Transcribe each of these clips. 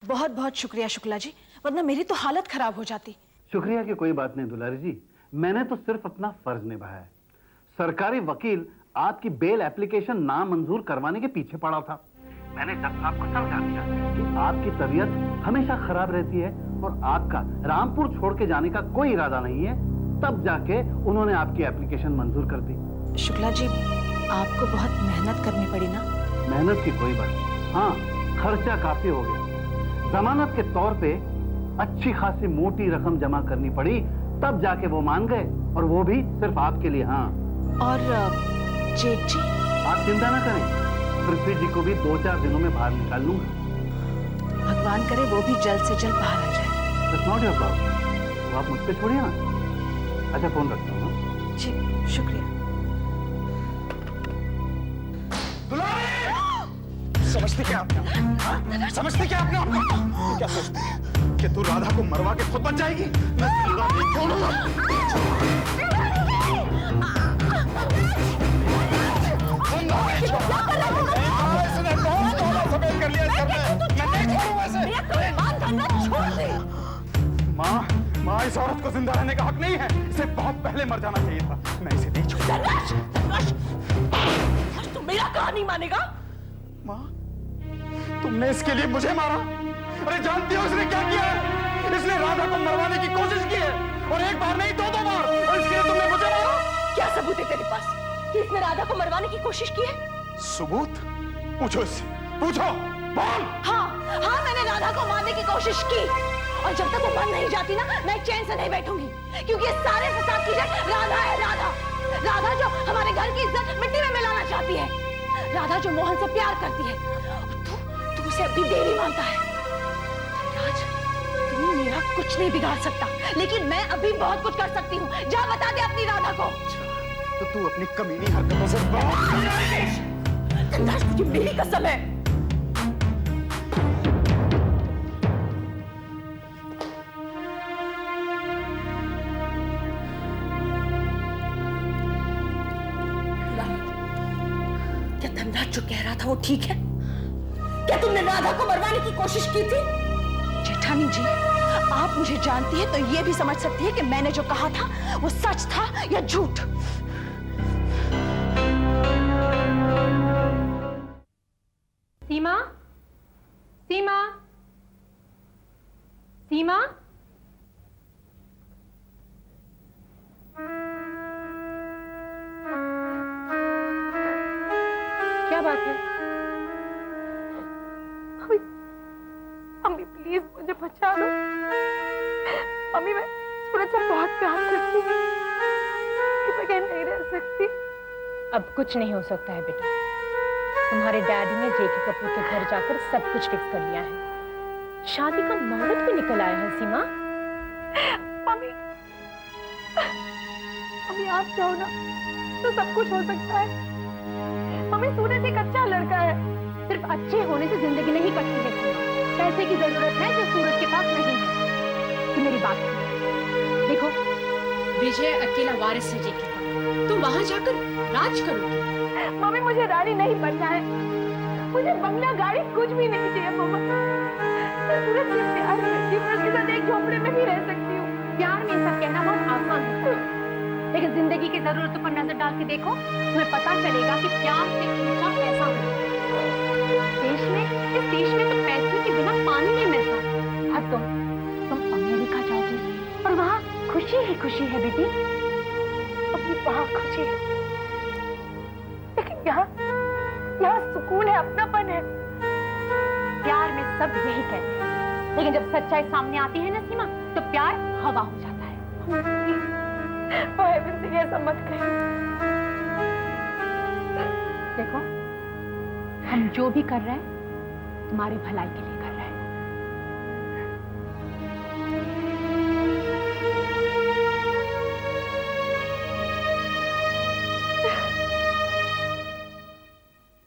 बहुत बहुत शुक्रिया शुक्ला जी, वरना मेरी तो हालत खराब हो जाती। शुक्रिया की कोई बात नहीं दुलारी जी, मैंने तो सिर्फ अपना फर्ज निभाया है। सरकारी वकील आपकी बेल एप्लीकेशन नामंजूर करवाने के पीछे पड़ा था। मैंने जब आपको समझा दिया कि आपकी तबीयत हमेशा खराब रहती है और आपका रामपुर छोड़ के जाने का कोई इरादा नहीं है, तब जाके उन्होंने आपकी एप्लीकेशन मंजूर कर दी। शुक्ला जी, आपको बहुत मेहनत करनी पड़ी ना? मेहनत की कोई बात नहीं, हाँ खर्चा काफी हो गया। जमानत के तौर पे अच्छी खासी मोटी रकम जमा करनी पड़ी, तब जाके वो मान गए, और वो भी सिर्फ आपके लिए। हाँ, और जेठ जी? आप चिंता ना करें, पृथ्वी जी को भी 2-4 दिनों में बाहर निकाल लूंगा। भगवान करे वो भी जल्द से जल्द बाहर आ जाए। That's not your problem, वो आप मुझ पे छोड़िए ना। अच्छा, फोन रखता हूँ। जी, शुक्रिया। समझती क्या आपने? समझती क्या आपने? तू क्या सोचती है कि तू राधा को मरवा के खुद बच जाएगी? मैं नहीं छोड़ूंगा। इसने बहुत सफेद कर लिया इस घर में। मैं नहीं छोड़ूंगा इसे। माँ, इस औरत को जिंदा रहने का हक नहीं है। इसे बहुत पहले मर जाना चाहिए था। मैं इसे नहीं छोड़ूंगा। तू मेरा कहा नहीं मानेगा? माँ, तुमने इसके लिए मुझे मारा? अरे जानती हो इसने क्या किया है? इसने राधा को मरवाने की कोशिश की है, और एक बार नहीं 2-2 बार, और इसके लिए तुमने मुझे मारा? क्या सबूत है तेरे पास कि इसने राधा को मरवाने की कोशिश की है? सबूत? पूछो इससे, पूछो, बोल। हाँ, मैंने राधा को मारने की कोशिश की, और जब तक वो मर नहीं जाती ना, मैं चैन से नहीं बैठूंगी, क्योंकि ये सारे फसाद की जड़ राधा है। राधा जो हमारे घर की इज्जत मिट्टी में मिलाना चाहती है, राधा जो मोहन से प्यार करती है, तू उसे अभी देवी मानता है। राज, तू मेरा कुछ नहीं बिगाड़ सकता, लेकिन मैं अभी बहुत कुछ कर सकती हूँ। जा बता दे अपनी राधा को। तो तू अपनी कमीनी हरकतों से तुझे मेरी कसम है। क्या धनराज जो कह रहा था वो ठीक है? क्या तुमने राधा को मरवाने की कोशिश की थी? जेठानी जी, आप मुझे जानती है तो ये भी समझ सकती है कि मैंने जो कहा था वो सच था या झूठ। सीमा, सीमा, सीमा, क्या बात है? मम्मी प्लीज मुझे बचा लो। मम्मी, मैं सूरज से बहुत प्यार करती हूँ कि बगैर नहीं रह सकती। अब कुछ नहीं हो सकता है बेटा। तुम्हारे डैडी ने जेके कपूर के घर जाकर सब कुछ फिक्स कर लिया है। शादी का मुहूर्त भी निकल आया है सीमा। मम्मी, आप चाहो ना तो सब कुछ हो सकता है। मम्मी, सूरज एक अच्छा लड़का है। सिर्फ अच्छे होने से जिंदगी नहीं कटती है सीमा। पैसे की जरूरत है जो सूरज के पास नहीं है। तो मेरी बात सुनो। देखो, विजय अकेला वारिस है जेके का, तुम वहां जाकर राज करोगी। मम्मी, मुझे रानी नहीं बनना है। मुझे बंगला गाड़ी कुछ भी नहीं चाहिए। मम्मा, मैं सूरज से प्यार करती हूँ, उसके साथ एक झोपड़े में भी रह सकती हूँ। प्यार में सब कहना बहुत आसान होता है, लेकिन जिंदगी की जरूरतों पर नजर डाल के देखो, तुम्हें पता चलेगा कि प्यार से ऊंचा पैसा होता है। इस देश में तो पैसे के बिना पानी नहीं मिलता। अब तुम अमेरिका जाओगी और वहाँ खुशी ही खुशी है बेटी। अपनी वहाँ खुशी है, लेकिन यहाँ सुकून है, अपनापन है। प्यार में सब यही कहते हैं, लेकिन जब सच्चाई सामने आती है ना सीमा, तो प्यार हवा हो जाता है। से ऐसा मत कहिए। देखो, हम जो भी कर रहे हैं तुम्हारे भलाई के लिए कर रहे हैं।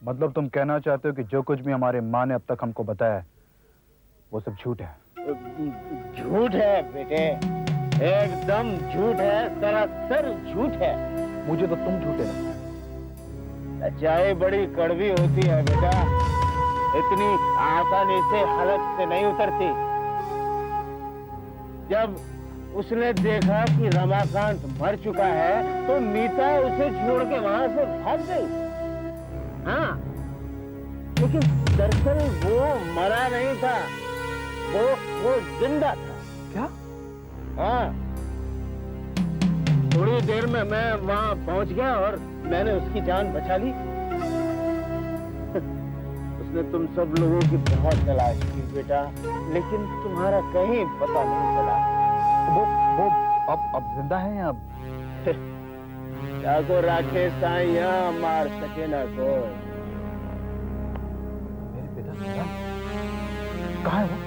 मतलब तुम कहना चाहते हो कि जो कुछ भी हमारे माँ ने अब तक हमको बताया है वो सब झूठ है? झूठ है बेटे, एकदम झूठ है, सरासर झूठ है। मुझे तो तुम झूठे लगते हो। सच्चाई बड़ी कड़वी होती है बेटा। इतनी आसानी से हलक से नहीं उतरती। जब उसने देखा कि रमाकांत मर चुका है तो मीता उसे छोड़ के वहां से भाग गई। हाँ, लेकिन दरअसल वो मरा नहीं था, वो जिंदा था। क्या? हाँ, थोड़ी देर में मैं वहां पहुंच गया और मैंने उसकी जान बचा ली। उसने तुम सब लोगों की बहुत तलाश की बेटा, लेकिन तुम्हारा कहीं पता नहीं चला। वो अब जिंदा है या जाको राखे साइया मार सके ना को। मेरे पिता जिंदा? कहाँ है वो?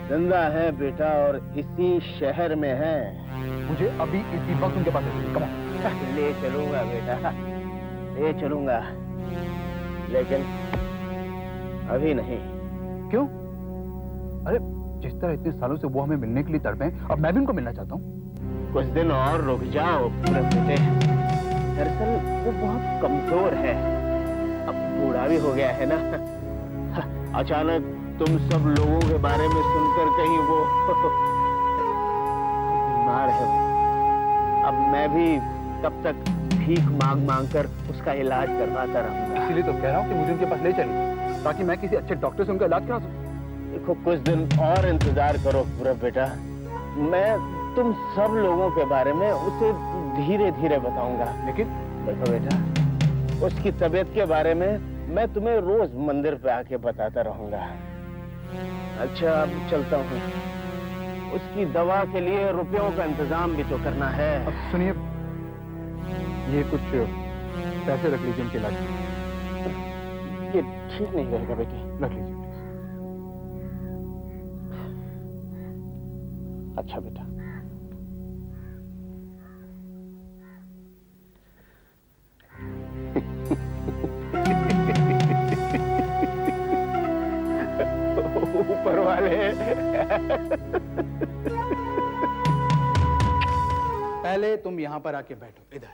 जिंदा है बेटा और इसी शहर में है। मुझे अभी इसी वक्त उनके पास ले चलूंगा बेटा, ले चलूंगा, लेकिन अभी नहीं। क्यों? अरे जिस तरह इतने सालों से वो हमें मिलने के लिए तड़पे हैं, अब मैं भी उनको मिलना चाहता हूँ। कुछ दिन और रुक जाओ पूरे बेटे। दरअसल वो बहुत कमजोर है, अब बूढ़ा भी हो गया है ना। अचानक तुम सब लोगों के बारे में सुनकर कहीं वो बीमार है। अब मैं भी तब तक भीख मांग मांग कर उसका इलाज करवाता रहूंगा। इसीलिए तो कह रहा हूँ कि मुझे उनके पास ले चलिए, ताकि मैं किसी अच्छे डॉक्टर से उनका इलाज करा सकूं। देखो, कुछ दिन और इंतजार करो पूरा बेटा। मैं तुम सब लोगों के बारे में उसे धीरे धीरे बताऊंगा। लेकिन देखो बेटा, उसकी तबीयत के बारे में मैं तुम्हें रोज मंदिर पे आके बताता रहूंगा। अच्छा, अब चलता हूँ। उसकी दवा के लिए रुपयों का इंतजाम भी तो करना है। अब सुनिए, ये कुछ पैसे रख लीजिए उनके इलाज के। ये ठीक नहीं रहेगा बेटी। रख लीजिए प्लीज। अच्छा बेटा। ऊपर वाले पहले तुम यहाँ पर आके बैठो इधर।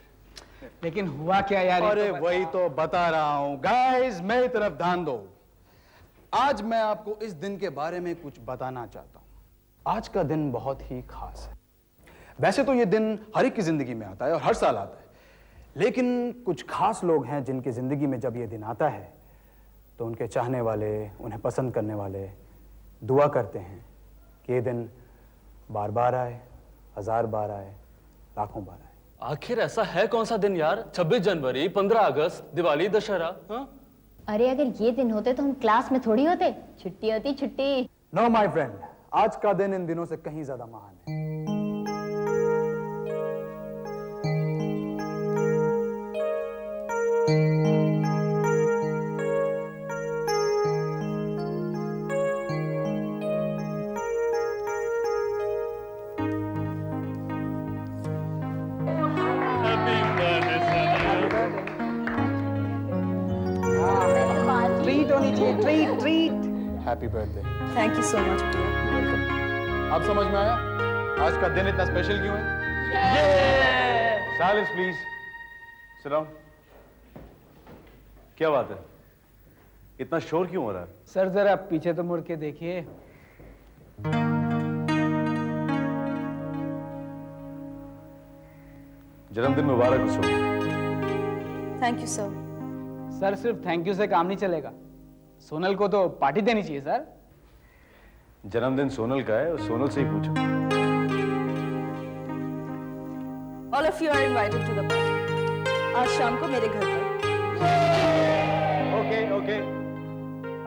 लेकिन हुआ क्या यार? अरे वही तो बता रहा हूँ। गाइस, मेरी तरफ ध्यान दो। आज मैं आपको इस दिन के बारे में कुछ बताना चाहता हूँ। आज का दिन बहुत ही खास है। वैसे तो ये दिन हर एक की जिंदगी में आता है और हर साल आता है, लेकिन कुछ खास लोग हैं जिनकी जिंदगी में जब ये दिन आता है तो उनके चाहने वाले, उन्हें पसंद करने वाले दुआ करते हैं कि ये दिन बार बार आए, 1000 बार आए, लाखों बार आए। आखिर ऐसा है कौन सा दिन यार? 26 जनवरी, 15 अगस्त, दिवाली, दशहरा। हाँ? अरे अगर ये दिन होते तो हम क्लास में थोड़ी होते, छुट्टी होती छुट्टी। नो माय फ्रेंड, आज का दिन इन दिनों से कहीं ज्यादा महान है। ट्रीट होनी चाहिए, treat treat. Happy birthday. Thank you so much. Welcome. अब समझ में आया आज का दिन इतना स्पेशल क्यों है? Silence please. Sit down. क्या बात है? इतना शोर क्यों हो रहा है? सर जरा पीछे तो मुड़ के देखिए। जन्मदिन मुबारक हो। Thank you sir. सर सिर्फ थैंक यू से काम नहीं चलेगा, सोनल को तो पार्टी देनी चाहिए सर। जन्मदिन सोनल का है, सोनल से ही पूछो। All of you are invited to the party आज शाम को मेरे घर पर। ओके ओके,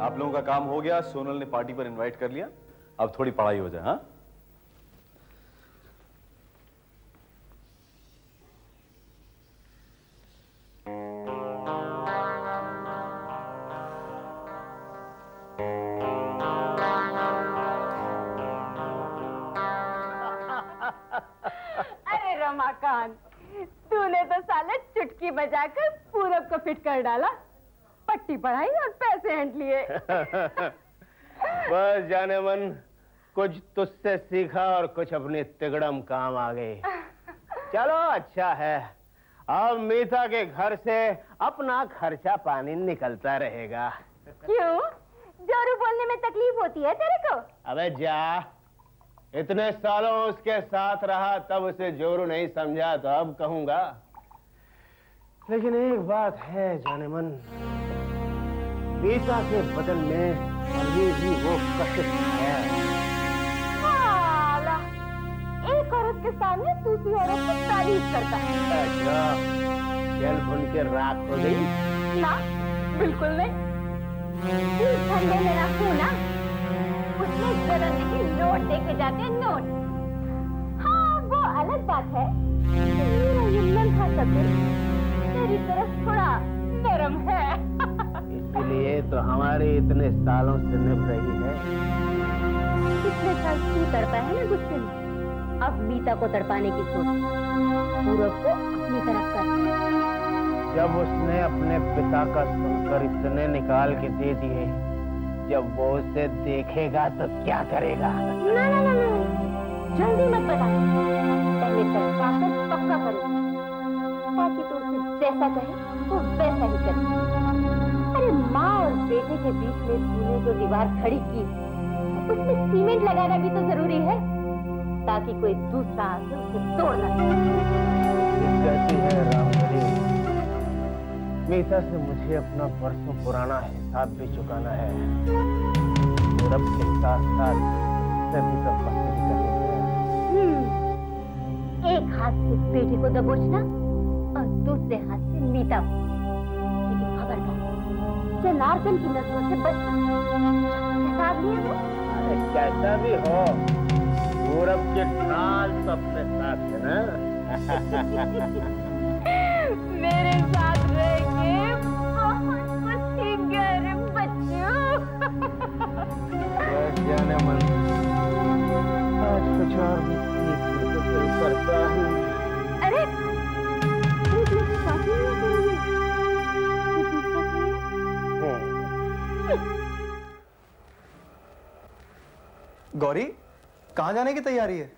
आप लोगों का काम हो गया। सोनल ने पार्टी पर इनवाइट कर लिया, अब थोड़ी पढ़ाई हो जाए। हाँ, अरे रमाकांत, तूने तो साले चुटकी बजाकर पूरब को फिट कर डाला। पट्टी पढ़ाई और पैसे हैंट लिए। बस जाने मन, कुछ तुझसे सीखा और कुछ अपने तिगड़म काम आ गए। चलो अच्छा है, अब मीता के घर से अपना खर्चा पानी निकलता रहेगा। क्यों? जोरू बोलने में तकलीफ होती है तेरे को? अबे जा, इतने सालों उसके साथ रहा तब उसे जोरू नहीं समझा तो अब कहूंगा। लेकिन एक बात है जाने मन, मीता के बदन में अभी भी वो कसक है। साला, एक औरत के सामने दूसरी औरत की तारीफ करता है। अच्छा, जल भुन के राख हो गई? ना, बिल्कुल नहीं। इस धंधे में ना हूं ना, उसमें जलन नहीं, नोट देखे जाते हैं, नोट। हाँ, वो अलग बात है कि मेरा ये नन्हा सा दिल तेरी तरफ थोड़ा नरम है। इसलिए तो हमारे इतने सालों से निभ रही है। इतने साल क्यों तड़पा है ना गुस्से में? अब मीता को तड़पाने की सोच, पूरब को अपनी तरफ कर। जब उसने अपने पिता का सुनकर इतने निकाल के दे दिए, जब वो उसे देखेगा तो क्या करेगा? ना ना ना ना, जल्दी मत बता, पहले तड़पा कर पक्का करो, ताकि तो उसे जैसा कहे वो वैसा ही करे। अरे माँ और बेटे के बीच में तूने जो दीवार खड़ी की, उसमें सीमेंट लगाना भी तो जरूरी है, ताकि कोई दूसरा आके उसे तोड़ ना सके। कहती है रामगढ़ी, मीता से मुझे अपना बरसों पुराना हिसाब भी चुकाना है। पूरब के साथ साथ सभी तो पसंद करनी है। एक हाथ से बेटे को दबोचना और दूसरे हाथ से मीता को। लेकिन खबरदार, जनार्दन की नजरों से बचना। हिसाब लिया तो? अरे कैसा भी हो, पूरब के ढाल तो अपने साथ है ना। मेरे साथ रहेंगे बहुत खुशीगर बच्चों। जाने मन, आज कुछ और भी सीखने को दिल करता है। अरे शादी नहीं करोगे? गौरी, कहाँ जाने की तैयारी है?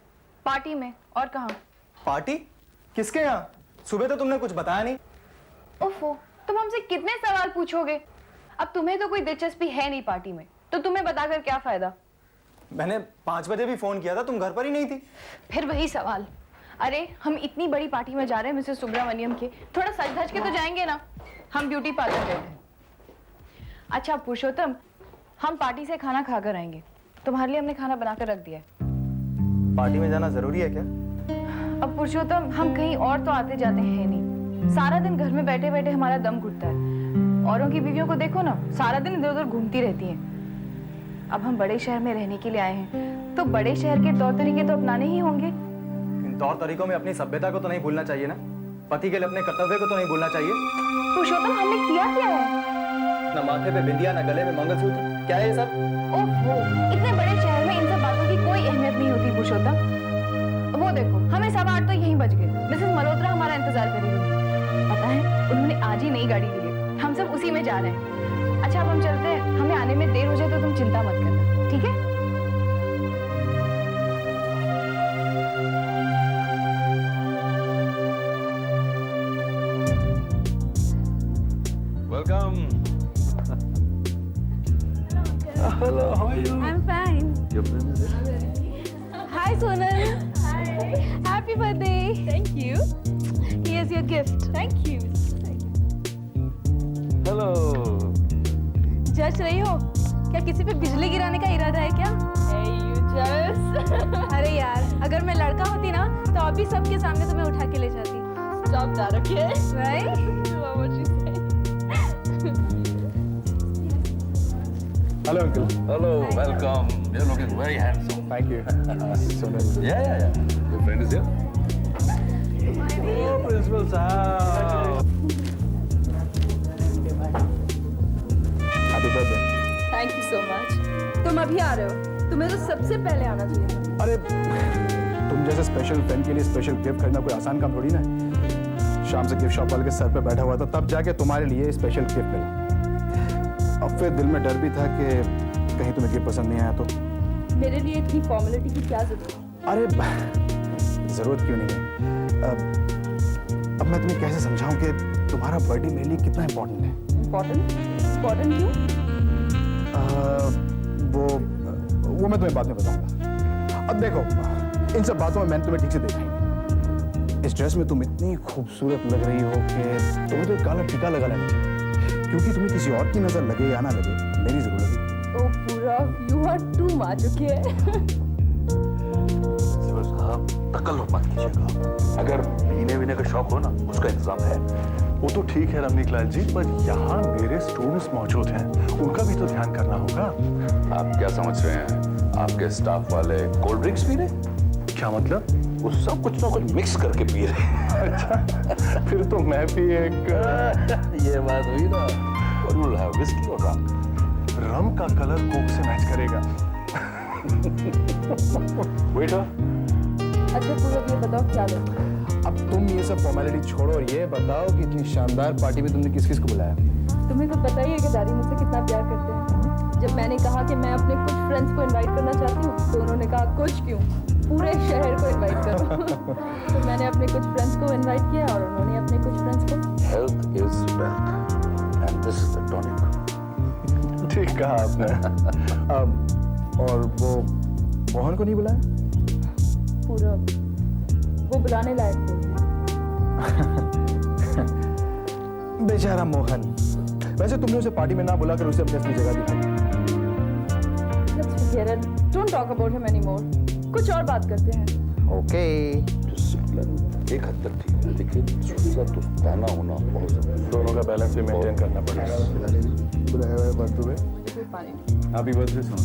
पार्टी में, और कहाँ? पार्टी? किसके यहाँ? सुबह तो तुमने कुछ बताया नहीं। ओफो, तुम हमसे कितने सवाल पूछोगे? अब तुम्हें तो कोई दिलचस्पी है नहीं पार्टी में, तो तुम्हें बताकर क्या फायदा? मैंने 5 बजे भी फोन किया था, तुम घर पर ही नहीं थी। फिर वही सवाल। अरे हम इतनी बड़ी पार्टी में जा रहे हैं मिसेस सुब्रमण्यम के, थोड़ा सज धज के तो जाएंगे ना। हम ब्यूटी पार्लर गए थे। अच्छा पुरुषोत्तम, हम पार्टी से खाना खाकर आएंगे, तुम्हारे लिए हमने खाना बनाकर रख दिया है। पार्टी में जाना जरूरी है क्या? अब पुरुषोत्तम, हम कहीं और तो आते जाते हैं नहीं, सारा दिन घर में बैठे बैठे हमारा दम घुटता है। औरों की बीवियों को देखो ना, सारा दिन इधर उधर घूमती रहती हैं। अब हम बड़े शहर में रहने के लिए आए हैं, तो बड़े शहर के तौर तरीके तो अपनाने ही होंगे। इन तौर तरीकों में अपनी सभ्यता को तो नहीं भूलना चाहिए ना, पति के लिए अपने कर्तव्य को तो नहीं भूलना चाहिए। पुरुषोत्तम, हमने किया क्या है? न माथे पे बिंदिया, न गले में मंगलसूत्र, क्या है ये सब? ओहो, इतने बड़े शहर में इन सब बातों की कोई अहमियत नहीं होती पुरुषोत्तम। वो देखो, हमें 8:15 तो यहीं बज गए। मिसेस मल्होत्रा हमारा इंतजार कर रही होगी। पता है, उन्होंने आज ही नई गाड़ी ली है, हम सब उसी में जा रहे हैं। अच्छा अब हम चलते हैं, हमें आने में देर हो जाए तो तुम चिंता मत करना, ठीक है? Welcome. Hello, how are you? I'm fine. Your friend is here? Hi, Sonal. Hi. Happy birthday. Thank you. Here's your gift. Thank you. Hello. जच रही हो? क्या किसी पे बिजली गिराने का इरादा है क्या? Hey, you jealous? अरे यार, अगर मैं लड़का होती ना, तो अभी सबके सामने तुम्हें उठा के ले जाती। Stop that, okay? Right? What you say? Hello uncle. Hello, welcome. You're looking very handsome. Thank you. Sonal. Yeah. Your friend is here? Oh, principal साहब। Happy birthday. Thank you so much. तुम अभी आ रहे हो? तुम्हें तो सबसे पहले आना चाहिए। अरे तुम जैसे स्पेशल फ्रेंड के लिए स्पेशल गिफ्ट खरीदना कोई आसान काम थोड़ी ना है। शाम से गिफ्ट शॉप वाले के सर पे बैठा हुआ था, तब जाके तुम्हारे लिए स्पेशल गिफ्ट मिला। अब फिर दिल में डर भी था कि कहीं तुम्हें गिफ्ट पसंद नहीं आया तो। मेरे लिए इतनी फॉर्मेलिटी की क्या जरूरत है? अरे जरूरत क्यों नहीं है। अब मैं तुम्हें कैसे समझाऊं कि तुम्हारा बर्थडे मेरे लिए कितना इम्पोर्टेंट है। इम्पोर्टेंट क्यों? वो मैं तुम्हें बाद में बताऊंगा। अब देखो, इन सब बातों में मैंने तुम्हें ठीक से देखा ही नहीं। इस ड्रेस में तुम इतनी खूबसूरत लग रही हो कि तुम्हें तो एक काला टीका लगा लेना चाहिए, क्योंकि तुम्हें किसी और की नजर लगे या ना लगे, मेरी जरूर लगी। ओ Purab, you are too much, okay? सिवर साहब, तकल्लुफ मत कीजिएगा। अगर पीने वीने का शौक हो ना, उसका इंतजाम है। वो तो ठीक है रमनीक लाल जी, पर यहाँ मेरे स्टूडेंट्स मौजूद हैं, उनका भी तो ध्यान करना होगा। आप क्या समझ रहे हैं? आपके स्टाफ वाले कोल्ड ड्रिंक्स पी रहे? क्या मतलब? वो सब कुछ ना कुछ मिक्स करके पी रहे हैं। अच्छा, फिर तो मैं भी एक ये बात हुई ना। What will have whiskey or rum? रम का कलर कोक से मैच करेगा। Waiter, अच्छा पूरब, ये बताओ क्या लो? अब तुम ये सब फॉर्मेलिटी छोड़ो और ये बताओ कि इतनी शानदार पार्टी में तुमने किस किस को बुलाया? तुम्हें तो पता ही है कि दादी मुझसे कितना प्यार करते हैं। जब मैंने कहा कि मैं अपने कुछ फ्रेंड्स को इनवाइट करना चाहती हूँ, तो उन्होंने कहा कुछ क्यों, पूरे शहर को इनवाइट करो। तो मैंने अपने कुछ फ्रेंड्स को इनवाइट किया और उन्होंने अपने कुछ फ्रेंड्स को। health is wealth, and this is the tonic. ठीक कहा आपने। और वो मोहन को नहीं बुलाया? पूरब, वो बुलाने लायक थे। बेचारा मोहन। वैसे तुमने उसे पार्टी में ना बुलाकर उसे अपनी असली जगह दिखाई। Let's forget it. Don't talk about him anymore. कुछ और बात करते हैं। ओके। डिसिप्लिन एक हद तक ठीक है, लेकिन दूसरा दोस्ताना होना बहुत जरूरी है। दोनों का बैलेंस भी मेंटेन करना पड़ेगा। बुलाया हुआ है बर्थडे में। मुझे कोई पानी नहीं। Happy birthday Sonal.